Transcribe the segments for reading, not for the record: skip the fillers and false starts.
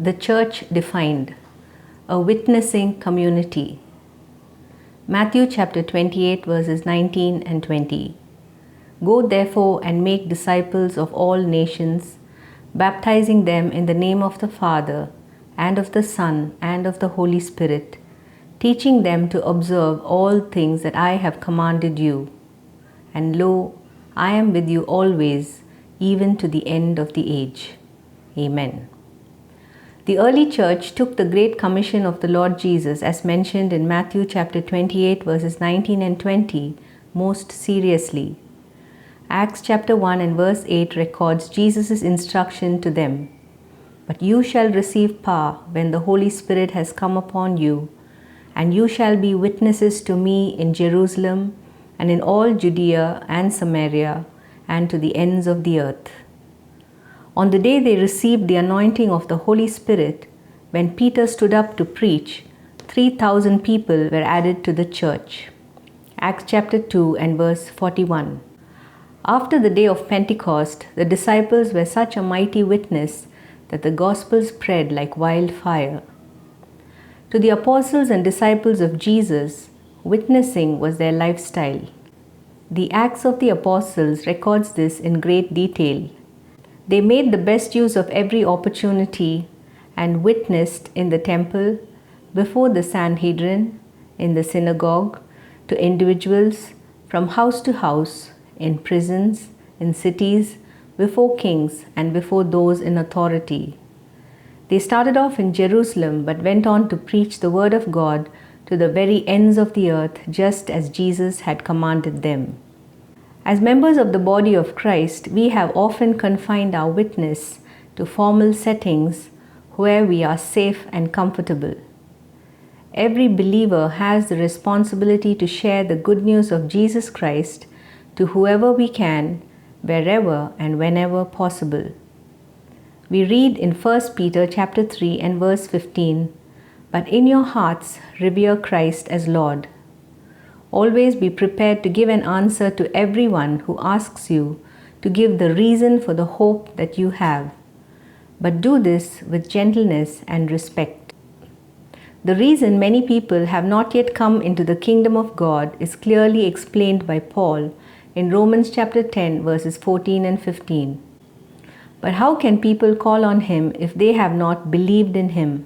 The church defined, a witnessing community. Matthew chapter 28 verses 19 and 20. Go therefore and make disciples of all nations, baptizing them in the name of the Father, and of the Son, and of the Holy Spirit, teaching them to observe all things that I have commanded you. And lo, I am with you always, even to the end of the age. Amen. The early church took the great commission of the Lord Jesus, as mentioned in Matthew chapter 28 verses 19 and 20, most seriously. Acts chapter 1 and verse 8 records Jesus' instruction to them. But you shall receive power when the Holy Spirit has come upon you, and you shall be witnesses to me in Jerusalem and in all Judea and Samaria and to the ends of the earth. On the day they received the anointing of the Holy Spirit, when Peter stood up to preach, 3,000 people were added to the church. Acts chapter 2 and verse 41. After the day of Pentecost, the disciples were such a mighty witness that the gospel spread like wildfire. To the apostles and disciples of Jesus, witnessing was their lifestyle. The Acts of the Apostles records this in great detail. They made the best use of every opportunity and witnessed in the temple, before the Sanhedrin, in the synagogue, to individuals, from house to house, in prisons, in cities, before kings, and before those in authority. They started off in Jerusalem but went on to preach the word of God to the very ends of the earth, just as Jesus had commanded them. As members of the body of Christ, we have often confined our witness to formal settings where we are safe and comfortable. Every believer has the responsibility to share the good news of Jesus Christ to whoever we can, wherever and whenever possible. We read in 1 Peter chapter 3 and verse 15, "But in your hearts revere Christ as Lord. Always be prepared to give an answer to everyone who asks you to give the reason for the hope that you have. But do this with gentleness and respect." The reason many people have not yet come into the kingdom of God is clearly explained by Paul in Romans chapter 10 verses 14 and 15. But how can people call on him if they have not believed in him?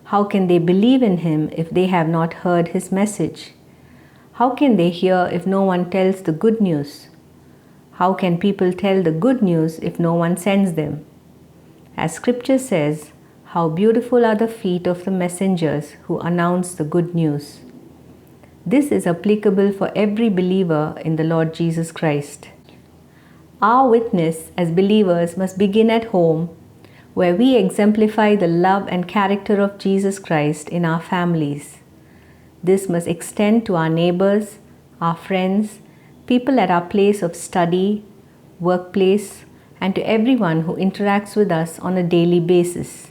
How can they believe in him if they have not heard his message? How can they hear if no one tells the good news? How can people tell the good news if no one sends them? As scripture says, how beautiful are the feet of the messengers who announce the good news. This is applicable for every believer in the Lord Jesus Christ. Our witness as believers must begin at home, where we exemplify the love and character of Jesus Christ in our families. This must extend to our neighbors, our friends, people at our place of study, workplace, and to everyone who interacts with us on a daily basis.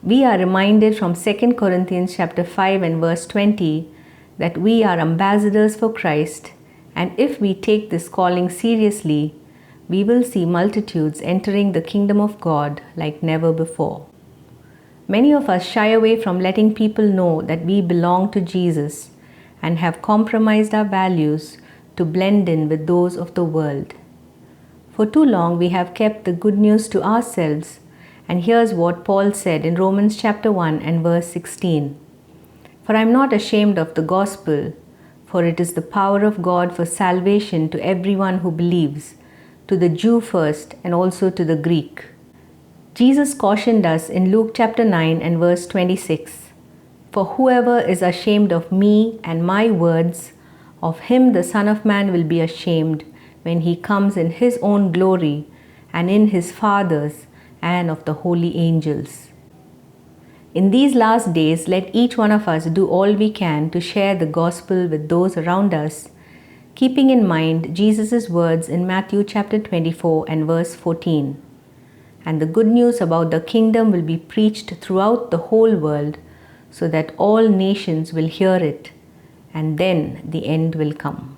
We are reminded from 2 Corinthians chapter 5 and verse 20 that we are ambassadors for Christ, and if we take this calling seriously, we will see multitudes entering the kingdom of God like never before. Many of us shy away from letting people know that we belong to Jesus and have compromised our values to blend in with those of the world. For too long we have kept the good news to ourselves, and here's what Paul said in Romans chapter 1 and verse 16. "For I am not ashamed of the gospel, for it is the power of God for salvation to everyone who believes, to the Jew first and also to the Greek." Jesus cautioned us in Luke chapter 9 and verse 26, "For whoever is ashamed of me and my words, of him the Son of Man will be ashamed when he comes in his own glory and in his Father's and of the holy angels." In these last days, let each one of us do all we can to share the gospel with those around us, keeping in mind Jesus' words in Matthew chapter 24 and verse 14. "And the good news about the kingdom will be preached throughout the whole world, so that all nations will hear it, and then the end will come."